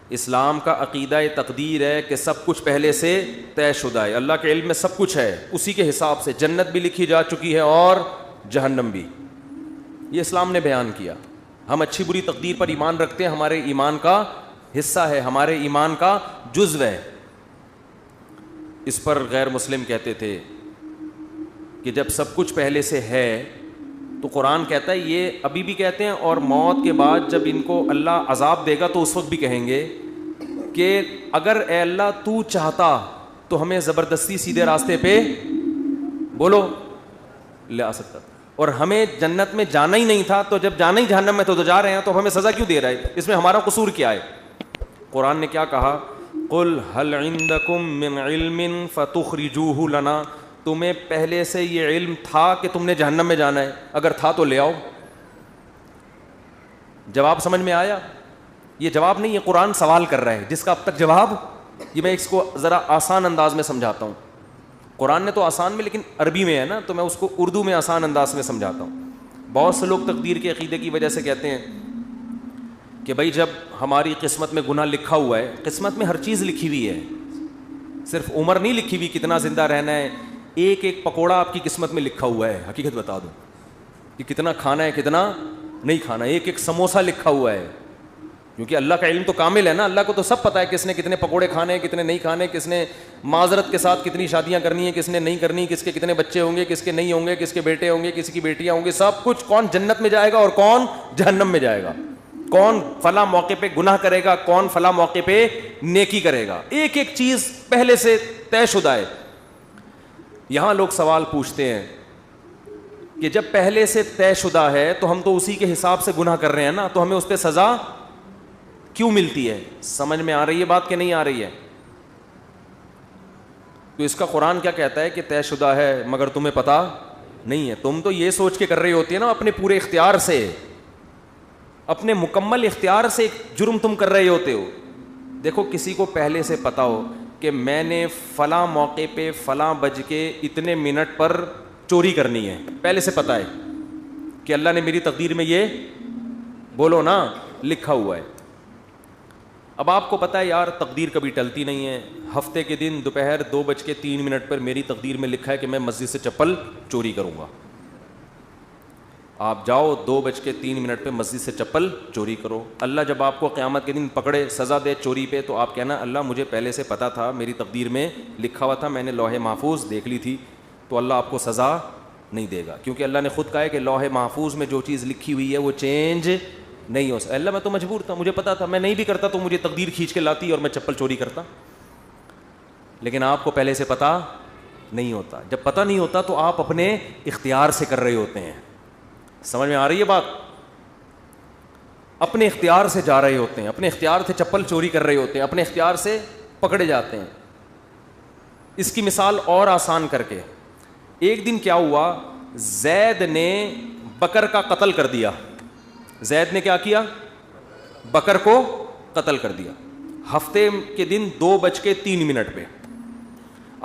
اسلام کا عقیدہ تقدیر ہے کہ سب کچھ پہلے سے طے شدہ ہے, اللہ کے علم میں سب کچھ ہے, اسی کے حساب سے جنت بھی لکھی جا چکی ہے اور جہنم بھی. یہ اسلام نے بیان کیا. ہم اچھی بری تقدیر پر ایمان رکھتے ہیں, ہمارے ایمان کا حصہ ہے, ہمارے ایمان کا جزو ہے. اس پر غیر مسلم کہتے تھے کہ جب سب کچھ پہلے سے ہے تو قرآن کہتا ہے, یہ ابھی بھی کہتے ہیں اور موت کے بعد جب ان کو اللہ عذاب دے گا تو اس وقت بھی کہیں گے کہ اگر اے اللہ تو چاہتا تو ہمیں زبردستی سیدھے راستے پہ بولو لے آ سکتا, اور ہمیں جنت میں جانا ہی نہیں تھا, تو جب جانا ہی جہنم میں تو جا رہے ہیں, تو ہمیں سزا کیوں دے رہا ہے؟ اس میں ہمارا قصور کیا ہے؟ قرآن نے کیا کہا, قل هل عندکم من علم فتخرجوہ لنا, تمہیں پہلے سے یہ علم تھا کہ تم نے جہنم میں جانا ہے؟ اگر تھا تو لے آؤ. جواب سمجھ میں آیا؟ یہ جواب نہیں, یہ قرآن سوال کر رہا ہے جس کا اب تک جواب, یہ میں اس کو ذرا آسان انداز میں سمجھاتا ہوں. قرآن نے تو آسان میں, لیکن عربی میں ہے نا, تو میں اس کو اردو میں آسان انداز میں سمجھاتا ہوں. بہت سے لوگ تقدیر کے عقیدے کی وجہ سے کہتے ہیں کہ بھائی جب ہماری قسمت میں گناہ لکھا ہوا ہے, قسمت میں ہر چیز لکھی ہوئی ہے, صرف عمر نہیں لکھی ہوئی کتنا زندہ رہنا ہے, ایک ایک پکوڑا آپ کی قسمت میں لکھا ہوا ہے. حقیقت بتا دو کہ کتنا کھانا ہے کتنا نہیں کھانا, ایک ایک سموسہ لکھا ہوا ہے, کیونکہ اللہ کا علم تو کامل ہے نا, اللہ کو تو سب پتہ ہے کس نے کتنے پکوڑے کھانے ہیں کتنے نہیں کھانے, کس نے معذرت کے ساتھ کتنی شادیاں کرنی ہیں کس نے نہیں کرنی, کس کے کتنے بچے ہوں گے کس کے نہیں ہوں گے, کس کے بیٹے ہوں گے کس کی بیٹیاں ہوں گی, سب کچھ, کون جنت میں جائے گا اور کون جہنم میں جائے گا, کون فلاں موقع پہ گناہ کرے گا کون فلاں موقع پہ نیکی کرے گا, ایک ایک چیز پہلے سے طے شدہ ہے. یہاں لوگ سوال پوچھتے ہیں کہ جب پہلے سے طے شدہ ہے تو ہم تو اسی کے حساب سے گناہ کر رہے ہیں نا, تو ہمیں اس پہ سزا کیوں ملتی ہے؟ سمجھ میں آ رہی ہے بات کہ نہیں آ رہی ہے؟ تو اس کا قرآن کیا کہتا ہے کہ طے شدہ ہے مگر تمہیں پتہ نہیں ہے. تم تو یہ سوچ کے کر رہی ہوتی ہے نا اپنے پورے اختیار سے, اپنے مکمل اختیار سے ایک جرم تم کر رہے ہوتے ہو. دیکھو کسی کو پہلے سے پتہ ہو کہ میں نے فلاں موقع پہ فلاں بج کے اتنے منٹ پر چوری کرنی ہے, پہلے سے پتہ ہے کہ اللہ نے میری تقدیر میں یہ بولو نا لکھا ہوا ہے. اب آپ کو پتہ ہے یار تقدیر کبھی ٹلتی نہیں ہے, ہفتے کے دن دوپہر 2:03 پر میری تقدیر میں لکھا ہے کہ میں مسجد سے چپل چوری کروں گا. آپ جاؤ 2:03 پہ مسجد سے چپل چوری کرو. اللہ جب آپ کو قیامت کے دن پکڑے سزا دے چوری پہ, تو آپ کہنا اللہ مجھے پہلے سے پتہ تھا, میری تقدیر میں لکھا ہوا تھا, میں نے لوح محفوظ دیکھ لی تھی. تو اللہ آپ کو سزا نہیں دے گا, کیونکہ اللہ نے خود کہا ہے کہ لوح محفوظ میں جو چیز لکھی ہوئی ہے وہ چینج نہیں ہو سکتا. اللہ میں تو مجبور تھا, مجھے پتا تھا, میں نہیں بھی کرتا تو مجھے تقدیر کھینچ کے لاتی اور میں چپل چوری کرتا. لیکن آپ کو پہلے سے پتہ نہیں ہوتا. جب پتہ نہیں ہوتا تو آپ اپنے اختیار سے کر رہے ہوتے ہیں. سمجھ میں آ رہی ہے بات؟ اپنے اختیار سے جا رہے ہوتے ہیں, اپنے اختیار سے چپل چوری کر رہے ہوتے ہیں, اپنے اختیار سے پکڑے جاتے ہیں. اس کی مثال اور آسان کر کے, ایک دن کیا ہوا, زید نے بکر کا قتل کر دیا. زید نے کیا کیا؟ بکر کو قتل کر دیا. ہفتے کے دن 2:03 پہ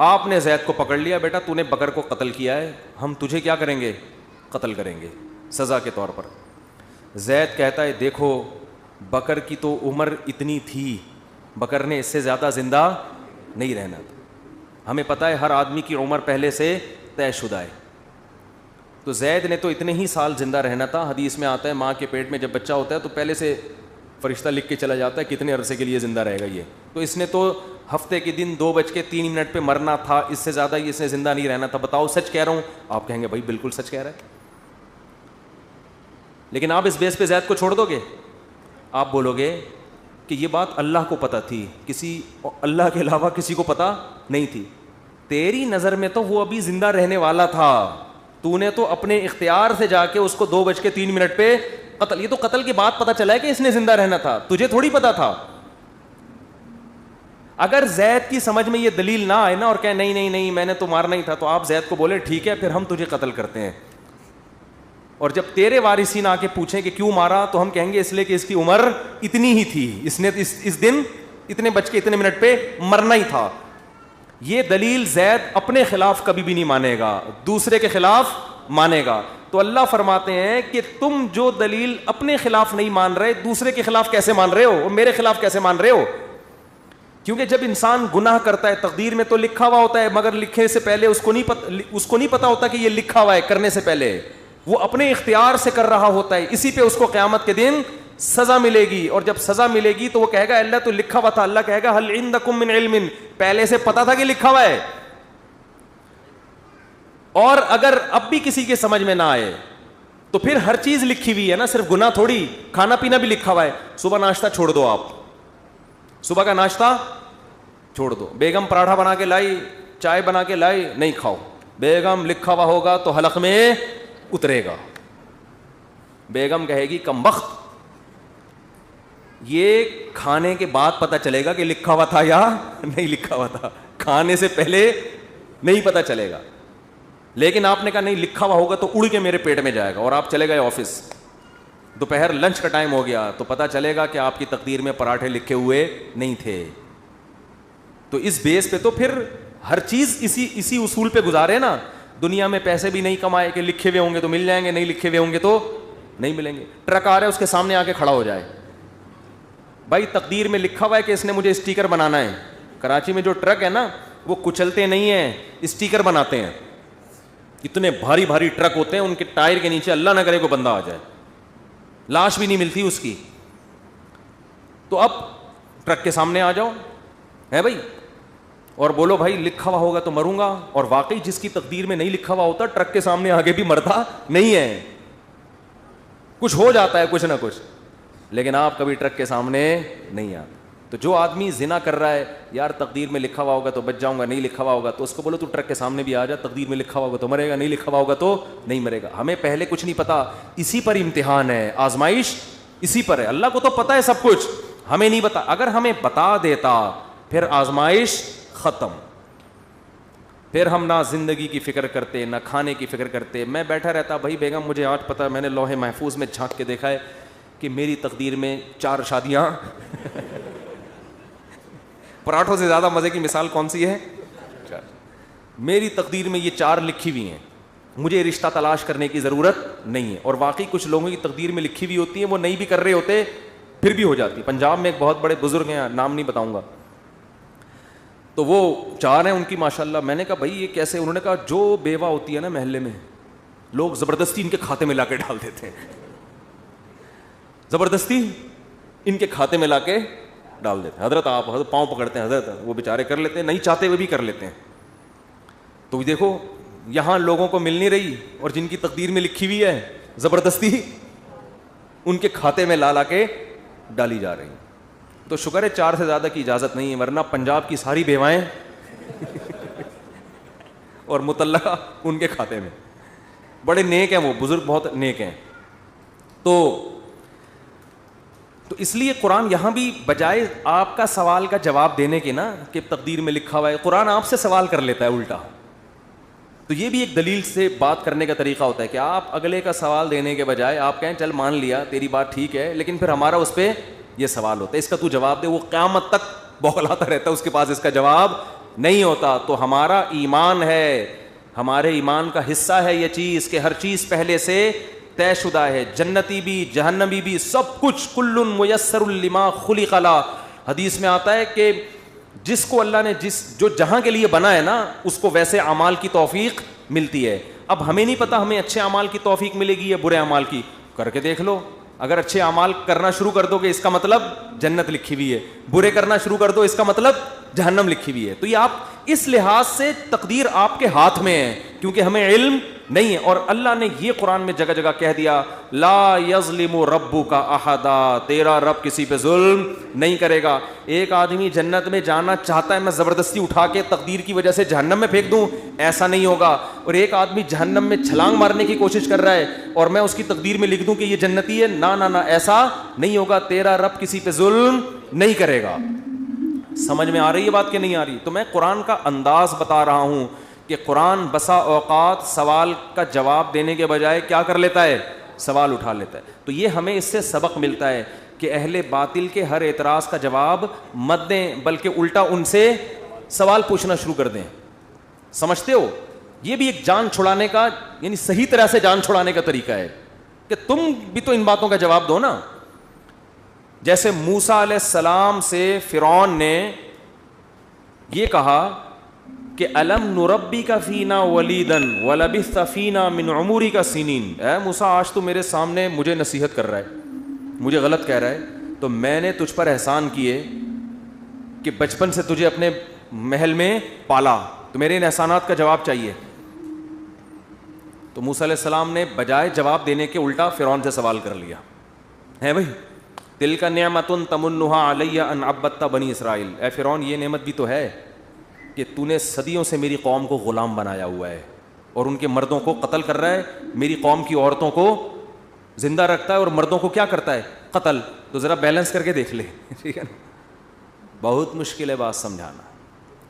آپ نے زید کو پکڑ لیا, بیٹا تو نے بکر کو قتل کیا ہے, ہم تجھے کیا کریں گے؟ قتل کریں گے سزا کے طور پر. زید کہتا ہے دیکھو بکر کی تو عمر اتنی تھی, بکر نے اس سے زیادہ زندہ نہیں رہنا تھا. ہمیں پتہ ہے ہر آدمی کی عمر پہلے سے طے شدہ ہے, تو زید نے تو اتنے ہی سال زندہ رہنا تھا. حدیث میں آتا ہے ماں کے پیٹ میں جب بچہ ہوتا ہے تو پہلے سے فرشتہ لکھ کے چلا جاتا ہے کتنے عرصے کے لیے زندہ رہے گا یہ. تو اس نے تو ہفتے کے دن 2:03 پہ مرنا تھا, اس سے زیادہ اس نے زندہ نہیں رہنا تھا. بتاؤ سچ کہہ رہا ہوں؟ آپ کہیں گے بھائی بالکل سچ کہہ رہا ہے. لیکن آپ اس بیس پہ زید کو چھوڑ دو گے؟ آپ بولو گے کہ یہ بات اللہ کو پتہ تھی, کسی اللہ کے علاوہ کسی کو پتہ نہیں تھی. تیری نظر میں تو وہ ابھی زندہ رہنے والا تھا, تو نے تو اپنے اختیار سے جا کے اس کو 2:03 پہ قتل. یہ تو قتل کے بعد پتہ چلا ہے کہ اس نے زندہ رہنا تھا, تجھے تھوڑی پتہ تھا. اگر زید کی سمجھ میں یہ دلیل نہ آئے نا اور کہے نہیں نہیں نہیں میں نے تو مارنا ہی تھا, تو آپ زید کو بولے ٹھیک ہے پھر ہم تجھے قتل کرتے ہیں. اور جب تیرے وارثین آ کے پوچھیں کہ کیوں مارا, تو ہم کہیں گے اس لیے کہ اس کی عمر اتنی ہی تھی, اس نے اس دن اتنے بج کے اتنے منٹ پہ مرنا ہی تھا. یہ دلیل زید اپنے خلاف کبھی بھی نہیں مانے گا, دوسرے کے خلاف مانے گا. تو اللہ فرماتے ہیں کہ تم جو دلیل اپنے خلاف نہیں مان رہے, دوسرے کے خلاف کیسے مان رہے ہو, اور میرے خلاف کیسے مان رہے ہو؟ کیونکہ جب انسان گناہ کرتا ہے تقدیر میں تو لکھا ہوا ہوتا ہے, مگر لکھنے سے پہلے اس کو نہیں پتا ہوتا کہ یہ لکھا ہوا ہے کرنے سے پہلے. وہ اپنے اختیار سے کر رہا ہوتا ہے, اسی پہ اس کو قیامت کے دن سزا ملے گی. اور جب سزا ملے گی تو وہ کہے گا اللہ تو لکھا ہوا تھا. اللہ کہے گا ہل عندکم من علم, پہلے سے پتا تھا کہ لکھا ہوا ہے. اور اگر اب بھی کسی کے سمجھ میں نہ آئے تو پھر ہر چیز لکھی ہوئی ہے نا, صرف گناہ تھوڑی, کھانا پینا بھی لکھا ہوا ہے. صبح ناشتہ چھوڑ دو, آپ صبح کا ناشتہ چھوڑ دو. بیگم پراٹھا بنا کے لائی, چائے بنا کے لائی, نہیں کھاؤ. بیگم لکھا ہوا ہوگا تو حلق میں اترے گا. بیگم کہے گی کم بخت, یہ کھانے کے بعد پتہ چلے گا کہ لکھا ہوا تھا یا نہیں لکھا ہوا تھا, کھانے سے پہلے نہیں پتہ چلے گا. لیکن آپ نے کہا نہیں لکھا ہوا ہوگا تو اڑ کے میرے پیٹ میں جائے گا, اور آپ چلے گئے آفس, دوپہر لنچ کا ٹائم ہو گیا تو پتہ چلے گا کہ آپ کی تقدیر میں پراٹھے لکھے ہوئے نہیں تھے. تو اس بیس پہ تو پھر ہر چیز اسی اصول پہ گزارے نا. دنیا میں پیسے بھی نہیں کمائے کہ لکھے ہوئے ہوں گے تو مل جائیں گے, نہیں لکھے ہوئے ہوں گے تو نہیں ملیں گے. ٹرک آ رہا ہے اس کے سامنے آ کے کھڑا ہو جائے, بھائی تقدیر میں لکھا ہوا ہے کہ اس نے مجھے اسٹیکر بنانا ہے. کراچی میں جو ٹرک ہے نا وہ کچلتے نہیں ہیں, اسٹیکر بناتے ہیں. اتنے بھاری بھاری ٹرک ہوتے ہیں, ان کے ٹائر کے نیچے اللہ نہ کرے کوئی بندہ آ جائے, لاش بھی نہیں ملتی اس کی. تو اب ٹرک کے سامنے آ جاؤ ہے بھائی, اور بولو بھائی لکھا ہوا ہوگا تو مروں گا. اور واقعی جس کی تقدیر میں نہیں لکھا ہوا ہوتا ٹرک کے سامنے آگے بھی مرتا نہیں ہے, کچھ ہو جاتا ہے کچھ نہ کچھ, لیکن آپ کبھی ٹرک کے سامنے نہیں آتے. تو جو آدمی زنا کر رہا ہے, یار تقدیر میں لکھا ہوا ہوگا تو بچ جاؤں گا, نہیں لکھا ہوا ہوگا تو اس کو بولو تو ٹرک کے سامنے بھی آ جا, تقدیر میں لکھا ہوا ہوگا تو مرے گا, نہیں لکھا ہوا ہوگا تو نہیں مرے گا. ہمیں پہلے کچھ نہیں پتا, اسی پر امتحان ہے, آزمائش اسی پر ہے. اللہ کو تو پتا ہے سب کچھ, ہمیں نہیں پتا. اگر ہمیں بتا دیتا پھر آزمائش ختم, پھر ہم نہ زندگی کی فکر کرتے نہ کھانے کی فکر کرتے. میں بیٹھا رہتا, بھائی بیگم مجھے آج پتا, میں نے لوح محفوظ میں جھانک کے دیکھا ہے کہ میری تقدیر میں 4 شادیاں. پراٹھوں سے زیادہ مزے کی مثال کون سی ہے؟ میری تقدیر میں یہ 4 لکھی ہوئی ہیں, مجھے رشتہ تلاش کرنے کی ضرورت نہیں ہے. اور واقعی کچھ لوگوں کی تقدیر میں لکھی ہوئی ہوتی ہیں, وہ نہیں بھی کر رہے ہوتے پھر بھی ہو جاتی. پنجاب میں ایک بہت بڑے بزرگ ہیں, نام نہیں بتاؤں گا, تو وہ 4 ہیں ان کی ماشاءاللہ. میں نے کہا بھائی یہ کیسے؟ انہوں نے کہا جو بیوہ ہوتی ہے نا محلے میں, لوگ زبردستی ان کے کھاتے میں لا کے ڈال دیتے ہیں, زبردستی ان کے کھاتے میں لا کے ڈال دیتے ہیں. حضرت آپ حضرت پاؤں پکڑتے ہیں, حضرت وہ بیچارے کر لیتے ہیں, نہیں چاہتے ہوئے بھی کر لیتے ہیں. تو دیکھو یہاں لوگوں کو مل نہیں رہی, اور جن کی تقدیر میں لکھی ہوئی ہے زبردستی ان کے کھاتے میں لا لا کے ڈالی جا رہی ہیں. تو شکر ہے 4 سے زیادہ کی اجازت نہیں ہے, ورنہ پنجاب کی ساری بیوائیں اور مطلقہ ان کے کھاتے میں. بڑے نیک ہیں وہ بزرگ, بہت نیک ہیں. تو اس لیے قرآن یہاں بھی بجائے آپ کا سوال کا جواب دینے کے نا کہ تقدیر میں لکھا ہوا ہے, قرآن آپ سے سوال کر لیتا ہے الٹا. تو یہ بھی ایک دلیل سے بات کرنے کا طریقہ ہوتا ہے کہ آپ اگلے کا سوال دینے کے بجائے آپ کہیں چل مان لیا تیری بات ٹھیک ہے, لیکن پھر ہمارا اس پہ یہ سوال ہوتا ہے, اس کا تو جواب دے. وہ قیامت تک بوکھلاتا رہتا ہے, اس کے پاس اس کا جواب نہیں ہوتا. تو ہمارا ایمان ہے, ہمارے ایمان کا حصہ ہے یہ چیز کہ ہر چیز پہلے سے طے شدہ ہے, جنتی بھی جہنمی بھی سب کچھ. کل میسر لما خلق لا, حدیث میں آتا ہے کہ جس کو اللہ نے جو جہاں کے لیے بنا ہے نا اس کو ویسے اعمال کی توفیق ملتی ہے. اب ہمیں نہیں پتا ہمیں اچھے اعمال کی توفیق ملے گی یا برے اعمال کی, کر کے دیکھ لو. اگر اچھے اعمال کرنا شروع کر دو گے اس کا مطلب جنت لکھی ہوئی ہے, برے کرنا شروع کر دو اس کا مطلب جہنم لکھی ہوئی ہے. تو یہ آپ اس لحاظ سے تقدیر آپ کے ہاتھ میں ہے, کیونکہ ہمیں علم نہیں ہے. اور اللہ نے یہ قرآن میں جگہ جگہ کہہ دیا لا یظلم ربک احدا, تیرا رب کسی پہ ظلم نہیں کرے گا. ایک آدمی جنت میں جانا چاہتا ہے, میں زبردستی اٹھا کے تقدیر کی وجہ سے جہنم میں پھینک دوں, ایسا نہیں ہوگا. اور ایک آدمی جہنم میں چھلانگ مارنے کی کوشش کر رہا ہے اور میں اس کی تقدیر میں لکھ دوں کہ یہ جنتی ہے, نہ نہ نہ, ایسا نہیں ہوگا. تیرا رب کسی پہ ظلم نہیں کرے گا. سمجھ میں آ رہی ہے بات کہ نہیں آ رہی؟ تو میں قرآن کا انداز بتا رہا ہوں کہ قرآن بسا اوقات سوال کا جواب دینے کے بجائے کیا کر لیتا ہے, سوال اٹھا لیتا ہے. تو یہ ہمیں اس سے سبق ملتا ہے کہ اہل باطل کے ہر اعتراض کا جواب مت دیں, بلکہ الٹا ان سے سوال پوچھنا شروع کر دیں. سمجھتے ہو؟ یہ بھی ایک جان چھڑانے کا, یعنی صحیح طرح سے جان چھڑانے کا طریقہ ہے کہ تم بھی تو ان باتوں کا جواب دو نا. جیسے موسیٰ علیہ السلام سے فرعون نے یہ کہا کہ الم نربیک فینا ولیدا ولبثت فینا من عمرک سنین, اے موسیٰ آج تو میرے سامنے مجھے نصیحت کر رہا ہے, مجھے غلط کہہ رہا ہے, تو میں نے تجھ پر احسان کیے کہ بچپن سے تجھے اپنے محل میں پالا, تو میرے ان احسانات کا جواب چاہیے. تو موسیٰ علیہ السلام نے بجائے جواب دینے کے الٹا فرعون سے سوال کر لیا ہے بھائی, تلک نعمت تمنھا علی ان عبدت بنی اسرائیل, اے فرعون یہ نعمت بھی تو ہے کہ تو نے صدیوں سے میری قوم کو غلام بنایا ہوا ہے اور ان کے مردوں کو قتل کر رہا ہے, میری قوم کی عورتوں کو زندہ رکھتا ہے اور مردوں کو کیا کرتا ہے, قتل. تو ذرا بیلنس کر کے دیکھ لے, ٹھیک ہے نا, بہت مشکل ہے بات سمجھانا.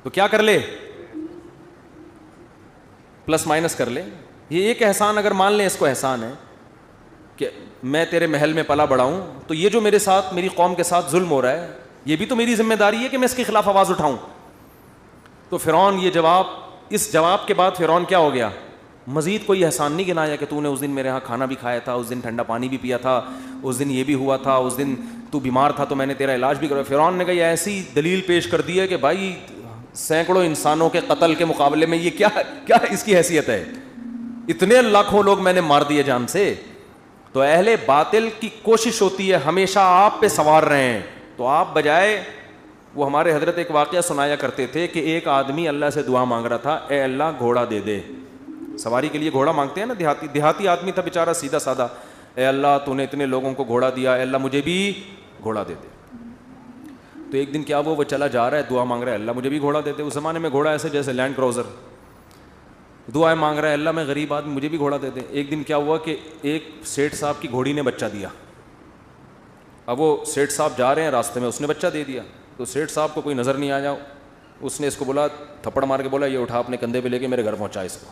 تو کیا کر لے, پلس مائنس کر لے. یہ ایک احسان اگر مان لیں اس کو احسان ہے کہ میں تیرے محل میں پلا بڑا ہوں, تو یہ جو میرے ساتھ میری قوم کے ساتھ ظلم ہو رہا ہے یہ بھی تو میری ذمہ داری ہے کہ میں اس کے خلاف آواز اٹھاؤں. تو فرعون یہ جواب, اس جواب کے بعد فرعون کیا ہو گیا, مزید کوئی احسان نہیں گنایا کہ تو نے اس دن میرے ہاں کھانا بھی کھایا تھا, اس دن ٹھنڈا پانی بھی پیا تھا, اس دن یہ بھی ہوا تھا, اس دن تو بیمار تھا تو میں نے تیرا علاج بھی کروایا. فرعون نے کہا یہ ایسی دلیل پیش کر دی ہے کہ بھائی سینکڑوں انسانوں کے قتل کے مقابلے میں یہ کیا اس کی حیثیت ہے, اتنے لاکھوں لوگ میں نے مار دیے جان سے. تو اہل باطل کی کوشش ہوتی ہے ہمیشہ آپ پہ سوار رہے ہیں, تو آپ بجائے, وہ ہمارے حضرت ایک واقعہ سنایا کرتے تھے کہ ایک آدمی اللہ سے دعا مانگ رہا تھا, اے اللہ گھوڑا دے دے. سواری کے لیے گھوڑا مانگتے ہیں نا, دیہاتی آدمی تھا بیچارہ سیدھا سادہ, اے اللہ تو نے اتنے لوگوں کو گھوڑا دیا, اے اللہ مجھے بھی گھوڑا دے دے. تو ایک دن کیا وہ چلا جا رہا ہے, دعا مانگ رہا ہے اللہ مجھے بھی گھوڑا دے دے. اس زمانے میں گھوڑا ایسے جیسے لینڈ کروزر, دعائیں مانگ رہا ہے اللہ میں غریب آدمی مجھے بھی گھوڑا دے دے. ایک دن کیا ہوا کہ ایک سیٹھ صاحب کی گھوڑی نے بچہ دیا. اب وہ سیٹھ صاحب جا رہے ہیں راستے میں, اس نے بچہ دے دیا. تو سیٹھ صاحب کو کوئی نظر نہیں آیا, اس نے اس کو بولا, تھپڑ مار کے بولا یہ اٹھا اپنے کندھے پہ لے کے میرے گھر پہنچا اس کو.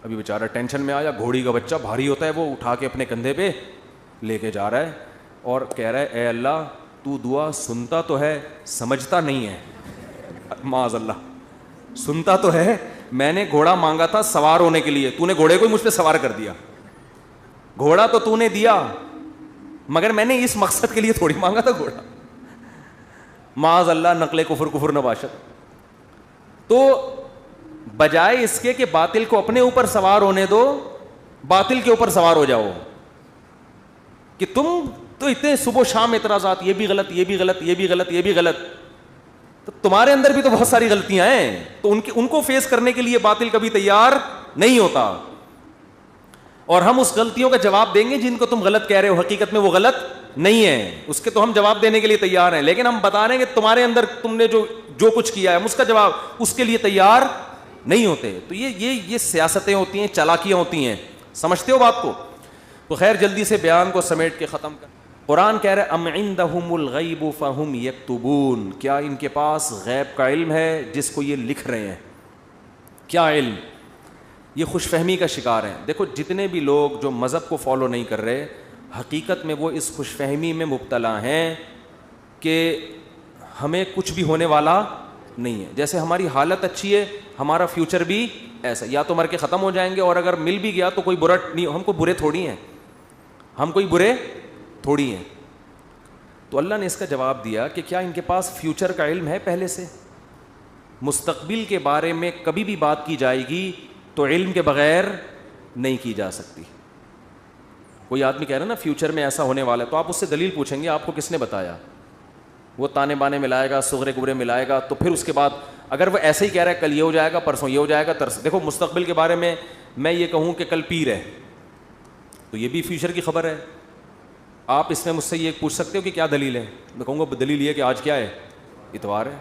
ابھی بیچارہ ٹینشن میں آیا, گھوڑی کا بچہ بھاری ہوتا ہے, وہ اٹھا کے اپنے کندھے پہ لے کے جا رہا ہے اور کہہ رہا ہے اے اللہ تو دعا سنتا تو ہے سمجھتا نہیں ہے. معاذ اللہ, سنتا تو ہے, میں نے گھوڑا مانگا تھا سوار ہونے کے لیے, تو نے گھوڑے کو مجھ پہ سوار کر دیا. گھوڑا تو نے دیا مگر میں نے اس مقصد کے لیے تھوڑی مانگا تھا گھوڑا. معاذ اللہ, نقل کفر نباشت. تو بجائے اس کے کہ باطل کو اپنے اوپر سوار ہونے دو, باطل کے اوپر سوار ہو جاؤ کہ تم تو اتنے صبح شام اعتراضات, یہ بھی غلط, یہ بھی غلط, یہ بھی غلط, یہ بھی غلط. تو تمہارے اندر بھی تو بہت ساری غلطیاں ہیں, تو ان کو فیس کرنے کے لیے باطل کبھی تیار نہیں ہوتا. اور ہم اس غلطیوں کا جواب دیں گے جن کو تم غلط کہہ رہے ہو, حقیقت میں وہ غلط نہیں ہے, اس کے تو ہم جواب دینے کے لیے تیار ہیں, لیکن ہم بتا رہے ہیں کہ تمہارے اندر تم نے جو کچھ کیا ہے اس کا جواب اس کے لیے تیار نہیں ہوتے. تو یہ سیاستیں ہوتی ہیں, چالاکیاں ہوتی ہیں, سمجھتے ہو بات کو. تو خیر جلدی سے بیان کو سمیٹ کے ختم کر. قرآن کہہ رہا ہے ام عندہم الغیب فہم یکتبون, کیا ان کے پاس غیب کا علم ہے جس کو یہ لکھ رہے ہیں. کیا علم, یہ خوش فہمی کا شکار ہیں. دیکھو جتنے بھی لوگ جو مذہب کو فالو نہیں کر رہے, حقیقت میں وہ اس خوش فہمی میں مبتلا ہیں کہ ہمیں کچھ بھی ہونے والا نہیں ہے. جیسے ہماری حالت اچھی ہے ہمارا فیوچر بھی ایسا, یا تو مر کے ختم ہو جائیں گے, اور اگر مل بھی گیا تو کوئی برا نہیں, ہم کو برے تھوڑی ہیں, ہم کوئی برے تھوڑی ہیں. تو اللہ نے اس کا جواب دیا کہ کیا ان کے پاس فیوچر کا علم ہے, پہلے سے مستقبل کے بارے میں کبھی بھی بات کی جائے گی تو علم کے بغیر نہیں کی جا سکتی. کوئی آدمی کہہ رہا ہے نا فیوچر میں ایسا ہونے والا ہے, تو آپ اس سے دلیل پوچھیں گے آپ کو کس نے بتایا, وہ تانے بانے ملائے گا, صغرے کبرے ملائے گا, تو پھر اس کے بعد اگر وہ ایسے ہی کہہ رہا ہے کل یہ ہو جائے گا, پرسوں یہ ہو جائے گا, دیکھو مستقبل کے بارے میں یہ کہوں کہ کل پیر ہے تو یہ بھی فیوچر کی خبر ہے. آپ اس میں مجھ سے یہ پوچھ سکتے ہو کہ کیا دلیل ہے, میں کہوں گا دلیل یہ کہ آج کیا ہے, اتوار ہے.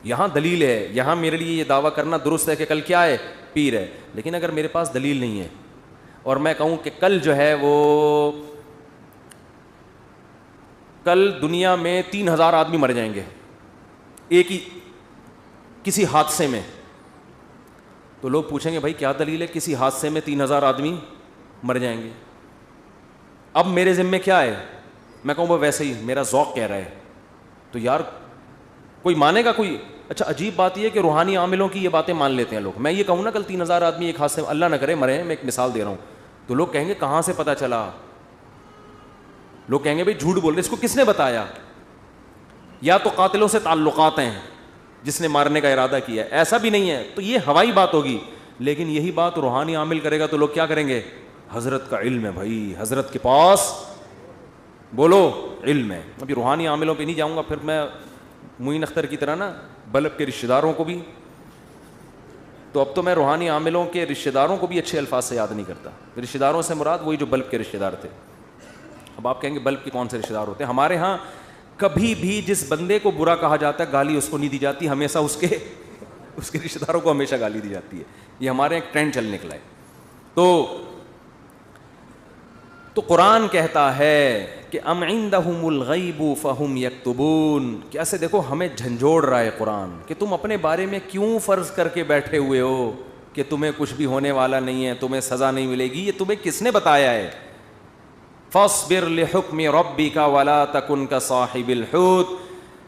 یہاں دلیل ہے, یہاں میرے لیے یہ دعویٰ کرنا درست ہے کہ کل کیا ہے, پیر ہے. لیکن اگر میرے پاس دلیل نہیں ہے اور میں کہوں کہ کل جو ہے وہ کل دنیا میں 3000 آدمی مر جائیں گے ایک ہی کسی حادثے میں, تو لوگ پوچھیں گے بھائی کیا دلیل ہے کسی حادثے میں 3000 آدمی مر جائیں گے. اب میرے ذمے کیا ہے, میں کہوں وہ ویسے ہی میرا ذوق کہہ رہا ہے, تو یار کوئی مانے گا, کوئی اچھا عجیب بات یہ ہے کہ روحانی عاملوں کی یہ باتیں مان لیتے ہیں لوگ. میں یہ کہوں نا کل 3000 آدمی ایک ہاتھ سے اللہ نہ کرے مرے ہیں, میں ایک مثال دے رہا ہوں, تو لوگ کہیں گے کہاں سے پتہ چلا, لوگ کہیں گے بھائی جھوٹ بول رہے, اس کو کس نے بتایا؟ یا تو قاتلوں سے تعلقات ہیں جس نے مارنے کا ارادہ کیا ہے, ایسا بھی نہیں ہے تو یہ ہوائی بات ہوگی. لیکن یہی بات روحانی عامل کرے گا تو لوگ کیا کریں گے؟ حضرت کا علم ہے بھائی, حضرت کے پاس بولو علم ہے. ابھی روحانی عاملوں پہ نہیں جاؤں گا, پھر میں معین اختر کی طرح نا بلب کے رشتہ داروں کو بھی, تو اب تو میں روحانی عاملوں کے رشتہ داروں کو بھی اچھے الفاظ سے یاد نہیں کرتا. رشتہ داروں سے مراد وہی جو بلب کے رشتہ دار تھے. اب آپ کہیں گے بلب کے کون سے رشتہ دار ہوتے ہیں؟ ہمارے ہاں کبھی بھی جس بندے کو برا کہا جاتا ہے گالی اس کو نہیں دی جاتی, ہمیشہ اس کے رشتہ داروں کو ہمیشہ گالی دی جاتی ہے. یہ ہمارے ایک ٹرینڈ چل نکلا ہے. تو قرآن کہتا ہے کہ ام عندہم الغیب فہم یکتبون. کیسے دیکھو ہمیں جھنجھوڑ رہا ہے قرآن کہ تم اپنے بارے میں کیوں فرض کر کے بیٹھے ہوئے ہو کہ تمہیں کچھ بھی ہونے والا نہیں ہے, تمہیں سزا نہیں ملے گی. یہ تمہیں کس نے بتایا ہے؟ فاصبر لحکم ربک ولا تکن کصاحب الحوت.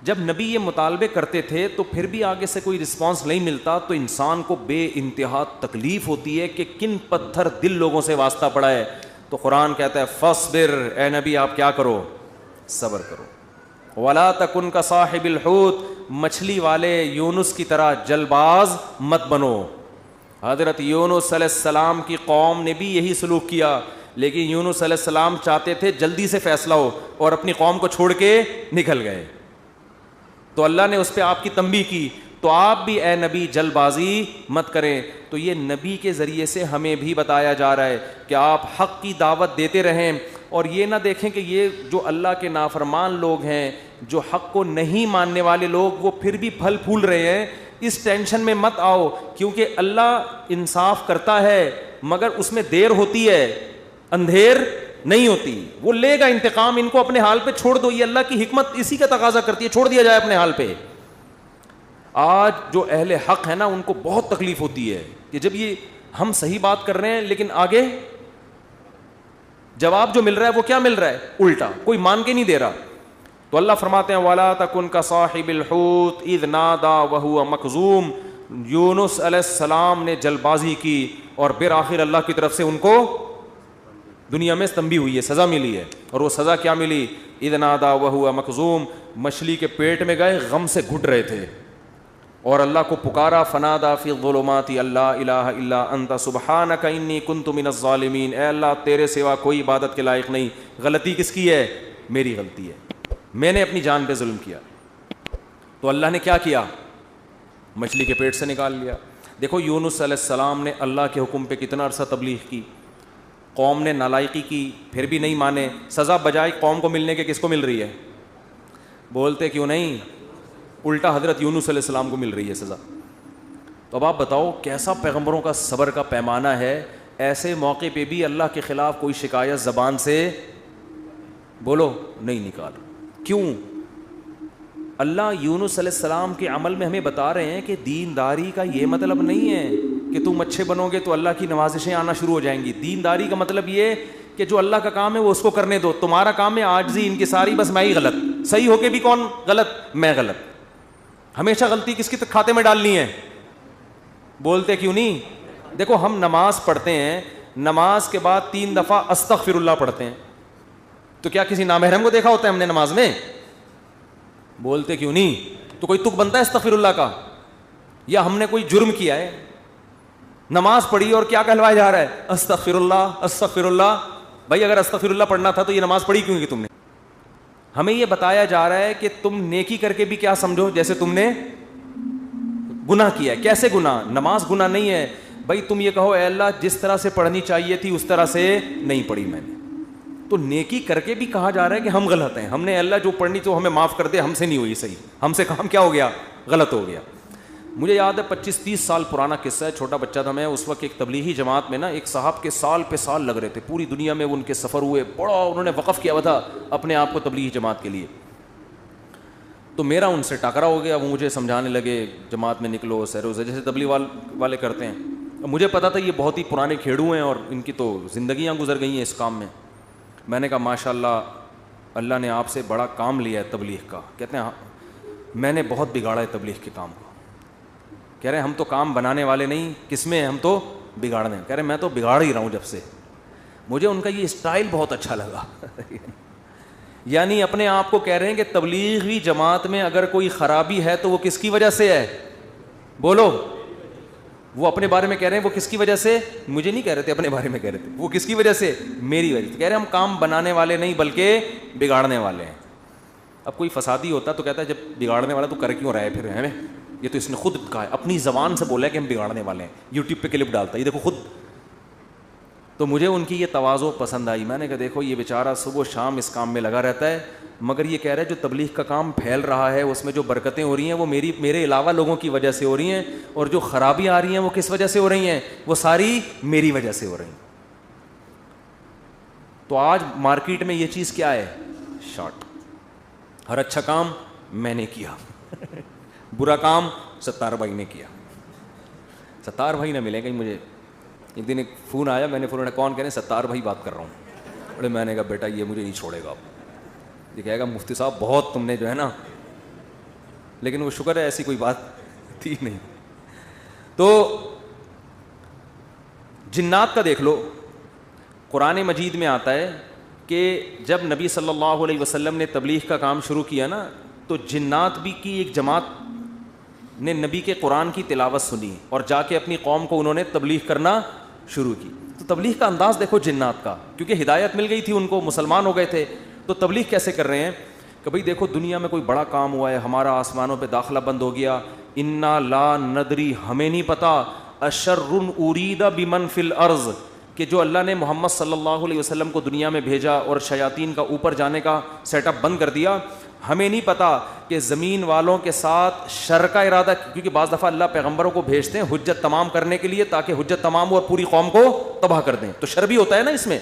جب نبی یہ مطالبے کرتے تھے تو پھر بھی آگے سے کوئی رسپانس نہیں ملتا تو انسان کو بے انتہا تکلیف ہوتی ہے کہ کن پتھر دل لوگوں سے واسطہ پڑا ہے. تو قرآن کہتا ہے فاصبر, اے نبی آپ کیا کرو؟ صبر کرو. ولا تکن کصاحب الحوت, مچھلی والے یونس کی طرح جلباز مت بنو. حضرت یونس علیہ السلام کی قوم نے بھی یہی سلوک کیا, لیکن یونس علیہ السلام چاہتے تھے جلدی سے فیصلہ ہو اور اپنی قوم کو چھوڑ کے نکل گئے. تو اللہ نے اس پہ آپ کی تنبیہ کی. تو آپ بھی اے نبی جلد بازی مت کریں. تو یہ نبی کے ذریعے سے ہمیں بھی بتایا جا رہا ہے کہ آپ حق کی دعوت دیتے رہیں, اور یہ نہ دیکھیں کہ یہ جو اللہ کے نافرمان لوگ ہیں, جو حق کو نہیں ماننے والے لوگ, وہ پھر بھی پھل پھول رہے ہیں. اس ٹینشن میں مت آؤ, کیونکہ اللہ انصاف کرتا ہے مگر اس میں دیر ہوتی ہے, اندھیر نہیں ہوتی. وہ لے گا انتقام, ان کو اپنے حال پہ چھوڑ دو. یہ اللہ کی حکمت اسی کا تقاضا کرتی ہے, چھوڑ دیا جائے اپنے حال پہ. آج جو اہل حق ہے نا ان کو بہت تکلیف ہوتی ہے کہ جب یہ ہم صحیح بات کر رہے ہیں لیکن آگے جواب جو مل رہا ہے وہ کیا مل رہا ہے؟ الٹا, کوئی مان کے نہیں دے رہا. تو اللہ فرماتے ہیں وَلَا تَكُنْ كَصَاحِبِ الْحُوتِ إِذْ نَادَى وَهُوَ مَكْظُومٌ. یونس علیہ السلام نے جلد بازی کی اور بالآخر اللہ کی طرف سے ان کو دنیا میں تنبیہ ہوئی ہے, سزا ملی ہے. اور وہ سزا کیا ملی؟ اذ نادا وہو مخزوم, مچھلی کے پیٹ میں گئے, غم سے گھٹ رہے تھے اور اللہ کو پکارا. فنادا فی الظلمات اللہ الہ الا انت سبحانک انی کنت من الظالمین. اے اللہ تیرے سوا کوئی عبادت کے لائق نہیں. غلطی کس کی ہے؟ میری غلطی ہے, میں نے اپنی جان پہ ظلم کیا. تو اللہ نے کیا کیا؟ مچھلی کے پیٹ سے نکال لیا. دیکھو یونس علیہ السلام نے اللہ کے حکم پہ کتنا عرصہ تبلیغ کی, قوم نے نالائقی کی, پھر بھی نہیں مانے. سزا بجائے قوم کو ملنے کے کس کو مل رہی ہے؟ بولتے کیوں نہیں؟ الٹا حضرت یونس علیہ السلام کو مل رہی ہے سزا. تو اب آپ بتاؤ کیسا پیغمبروں کا صبر کا پیمانہ ہے. ایسے موقع پہ بھی اللہ کے خلاف کوئی شکایت زبان سے بولو نہیں نکال. کیوں؟ اللہ یونس علیہ السلام کے عمل میں ہمیں بتا رہے ہیں کہ دینداری کا یہ مطلب نہیں ہے کہ تم اچھے بنو گے تو اللہ کی نوازشیں آنا شروع ہو جائیں گی. دینداری کا مطلب یہ کہ جو اللہ کا کام ہے وہ اس کو کرنے دو. تمہارا کام ہے عاجزی انکساری, بس میں ہی غلط, صحیح ہو کے بھی کون غلط؟ میں غلط. ہمیشہ غلطی کس کی کھاتے میں ڈالنی ہے؟ بولتے کیوں نہیں؟ دیکھو ہم نماز پڑھتے ہیں, نماز کے بعد 3 دفعہ استغفر اللہ پڑھتے ہیں, تو کیا کسی نامحرم کو دیکھا ہوتا ہے ہم نے نماز میں؟ بولتے کیوں نہیں؟ تو کوئی تک بنتا ہے استغفر اللہ کا؟ یا ہم نے کوئی جرم کیا ہے؟ نماز پڑھی اور کیا کہلوایا جا رہا ہے؟ استغفر اللہ استغفر اللہ. بھائی اگر استغفر اللہ پڑھنا تھا تو یہ نماز پڑھی کیوں کی تم نے؟ ہمیں یہ بتایا جا رہا ہے کہ تم نیکی کر کے بھی کیا سمجھو جیسے تم نے گناہ کیا ہے. کیسے گناہ؟ نماز گناہ نہیں ہے بھائی. تم یہ کہو اے اللہ جس طرح سے پڑھنی چاہیے تھی اس طرح سے نہیں پڑھی میں نے, تو نیکی کر کے بھی کہا جا رہا ہے کہ ہم غلط ہیں. ہم نے اللہ جو پڑھنی تو ہمیں معاف کر دے, ہم سے نہیں ہوئی صحیح, ہم سے کام کیا ہو گیا؟ غلط ہو گیا. مجھے یاد ہے 25-30 سال پرانا قصہ ہے, چھوٹا بچہ تھا میں اس وقت. ایک تبلیغی جماعت میں نا ایک صاحب کے سال پہ سال لگ رہے تھے, پوری دنیا میں ان کے سفر ہوئے, بڑا انہوں نے وقف کیا ہوا تھا اپنے آپ کو تبلیغی جماعت کے لیے. تو میرا ان سے ٹاکرا ہو گیا. وہ مجھے سمجھانے لگے جماعت میں نکلو سیروزہ جیسے تبلیغ والے کرتے ہیں. مجھے پتا تھا یہ بہت ہی پرانے کھیڑو ہیں اور ان کی تو زندگیاں گزر گئی ہیں اس کام میں. میں نے کہا ماشاء اللہ اللہ نے آپ سے بڑا کام لیا ہے تبلیغ کا. کہتے ہیں میں نے بہت بگاڑا ہے تبلیغ کے کام کو. کہہ رہے ہیں ہم تو کام بنانے والے نہیں, کس میں ہم تو بگاڑنے. کہہ رہے ہیں میں تو بگاڑ ہی رہا ہوں جب سے. مجھے ان کا یہ اسٹائل بہت اچھا لگا. یعنی اپنے آپ کو کہہ رہے ہیں کہ تبلیغی جماعت میں اگر کوئی خرابی ہے تو وہ کس کی وجہ سے ہے؟ بولو. وہ اپنے بارے میں کہہ رہے ہیں وہ کس کی وجہ سے, مجھے نہیں کہہ رہے تھے, اپنے بارے میں کہہ رہے تھے, وہ کس کی وجہ سے؟ میری وجہ سے. کہہ رہے ہیں ہم کام بنانے والے نہیں بلکہ بگاڑنے والے ہیں. اب کوئی فسادی ہوتا تو کہتا ہے جب بگاڑنے والا تو کر کیوں رہا ہے پھر ہمیں؟ یہ تو اس نے خود کہا ہے, اپنی زبان سے بولا ہے کہ ہم بگاڑنے والے ہیں. یوٹیوب پہ کلپ ڈالتا ہے, یہ دیکھو خود. تو مجھے ان کی یہ تواضع پسند آئی. میں نے کہا دیکھو یہ بیچارہ صبح و شام اس کام میں لگا رہتا ہے, مگر یہ کہہ رہا ہے جو تبلیغ کا کام پھیل رہا ہے اس میں جو برکتیں ہو رہی ہیں وہ میرے علاوہ لوگوں کی وجہ سے ہو رہی ہیں, اور جو خرابیاں آ رہی ہیں وہ کس وجہ سے ہو رہی ہیں؟ وہ ساری میری وجہ سے ہو رہی ہیں. تو آج مارکیٹ میں یہ چیز کیا ہے؟ شارٹ. ہر اچھا کام میں نے کیا, برا کام ستار بھائی نے کیا. ستار بھائی نہ ملے گا مجھے. ایک دن ایک فون آیا, میں نے فون کون کہہ رہے ہیں؟ ستار بھائی بات کر رہا ہوں. بڑے میں نے کہا بیٹا یہ مجھے نہیں چھوڑے گا. یہ کہے گا مفتی صاحب بہت تم نے جو ہے نا, لیکن وہ شکر ہے ایسی کوئی بات تھی نہیں. تو جنات کا دیکھ لو, قرآن مجید میں آتا ہے کہ جب نبی صلی اللہ علیہ وسلم نے تبلیغ کا کام شروع کیا نا, تو جنات بھی کی ایک جماعت نے نبی کے قرآن کی تلاوت سنی اور جا کے اپنی قوم کو انہوں نے تبلیغ کرنا شروع کی. تو تبلیغ کا انداز دیکھو جنات کا, کیونکہ ہدایت مل گئی تھی ان کو, مسلمان ہو گئے تھے. تو تبلیغ کیسے کر رہے ہیں کہ بھئی دیکھو دنیا میں کوئی بڑا کام ہوا ہے, ہمارا آسمانوں پہ داخلہ بند ہو گیا, انا لا ندری, ہمیں نہیں پتا, اشر ارید بمن فی الارض, کہ جو اللہ نے محمد صلی اللہ علیہ وسلم کو دنیا میں بھیجا اور شیاطین کا اوپر جانے کا سیٹ اپ بند کر دیا, ہمیں نہیں پتا کہ زمین والوں کے ساتھ شر کا ارادہ, کیونکہ بعض دفعہ اللہ پیغمبروں کو بھیجتے ہیں حجت تمام کرنے کے لیے تاکہ حجت تمام ہو اور پوری قوم کو تباہ کر دیں, تو شر بھی ہوتا ہے نا اس میں.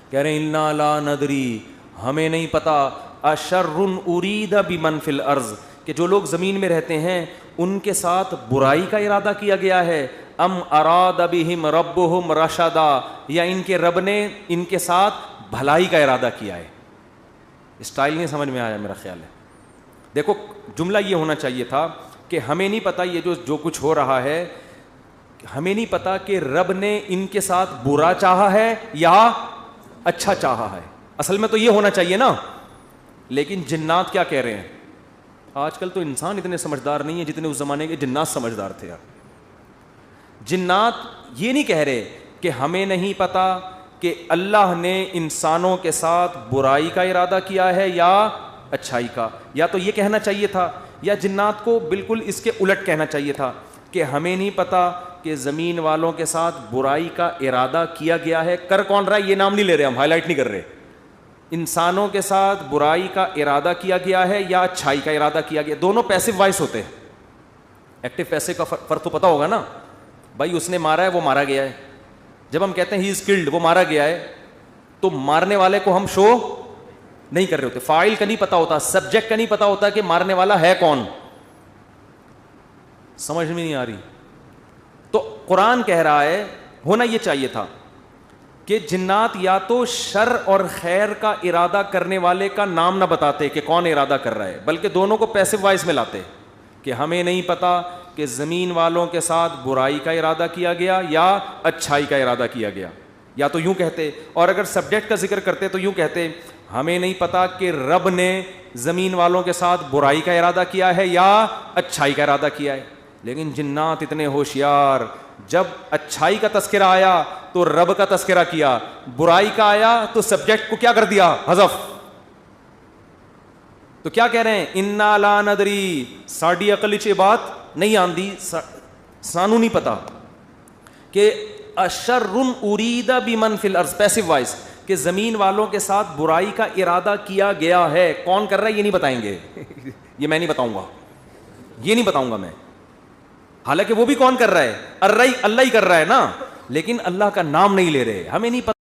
کہہ رہے ہیں انا لا ندری, ہمیں نہیں پتا, اشر ارید بمن فی الارض, کہ جو لوگ زمین میں رہتے ہیں ان کے ساتھ برائی کا ارادہ کیا گیا ہے, ام اراد بہم ربہم رشدا, یا ان کے رب نے ان کے ساتھ بھلائی کا ارادہ کیا ہے. اسٹائل نہیں سمجھ میں آیا میرا خیال ہے. دیکھو جملہ یہ ہونا چاہیے تھا کہ ہمیں نہیں پتا یہ جو کچھ ہو رہا ہے, ہمیں نہیں پتا کہ رب نے ان کے ساتھ برا چاہا ہے یا اچھا چاہا ہے. اصل میں تو یہ ہونا چاہیے نا. لیکن جنات کیا کہہ رہے ہیں؟ آج کل تو انسان اتنے سمجھدار نہیں ہے جتنے اس زمانے کے جنات سمجھدار تھے یار. جنات یہ نہیں کہہ رہے کہ ہمیں نہیں پتا کہ اللہ نے انسانوں کے ساتھ برائی کا ارادہ کیا ہے یا اچھائی کا, یا تو یہ کہنا چاہیے تھا, یا جنات کو بالکل اس کے الٹ کہنا چاہیے تھا کہ ہمیں نہیں پتا کہ زمین والوں کے ساتھ برائی کا ارادہ کیا گیا ہے. کر کون رہا ہے یہ نام نہیں لے رہے, ہم ہائی لائٹ نہیں کر رہے. انسانوں کے ساتھ برائی کا ارادہ کیا گیا ہے یا اچھائی کا ارادہ کیا گیا. دونوں پیسو وائس ہوتے ہیں, ایکٹیو پیسو کا فرق تو پتا ہوگا نا. بھائی اس نے مارا ہے, وہ مارا گیا ہے. جب ہم کہتے ہیں ہی از کلڈ, وہ مارا گیا ہے, تو مارنے والے کو ہم شو نہیں کر رہے ہوتے. فاعل کا نہیں پتا ہوتا, سبجیکٹ کا نہیں پتا ہوتا کہ مارنے والا ہے کون. سمجھ میں نہیں آ رہی. تو قرآن کہہ رہا ہے ہونا یہ چاہیے تھا کہ جنات یا تو شر اور خیر کا ارادہ کرنے والے کا نام نہ بتاتے کہ کون ارادہ کر رہا ہے, بلکہ دونوں کو پیسو وائس میں لاتے کہ ہمیں نہیں پتا کہ زمین والوں کے ساتھ برائی کا ارادہ کیا گیا یا اچھائی کا ارادہ کیا گیا. یا تو یوں کہتے, اور اگر سبجیکٹ کا ذکر کرتے تو یوں کہتے ہمیں نہیں پتا کہ رب نے زمین والوں کے ساتھ برائی کا ارادہ کیا ہے یا اچھائی کا ارادہ کیا ہے. لیکن جنات اتنے ہوشیار, جب اچھائی کا تذکرہ آیا تو رب کا تذکرہ کیا, برائی کا آیا تو سبجیکٹ کو کیا کر دیا, حذف. تو کیا کہہ رہے ہیں, انا لا ندری, ساڈی عقل چ بات نہیں آندی, سانو نہیں پتا کہ اشر ارید بمن فی الارض, پیسو وائس, کہ زمین والوں کے ساتھ برائی کا ارادہ کیا گیا ہے. کون کر رہا ہے یہ نہیں بتائیں گے, یہ میں نہیں بتاؤں گا, یہ نہیں بتاؤں گا میں. حالانکہ وہ بھی کون کر رہا ہے, اللہ ہی کر رہا ہے نا, لیکن اللہ کا نام نہیں لے رہے. ہمیں نہیں پتا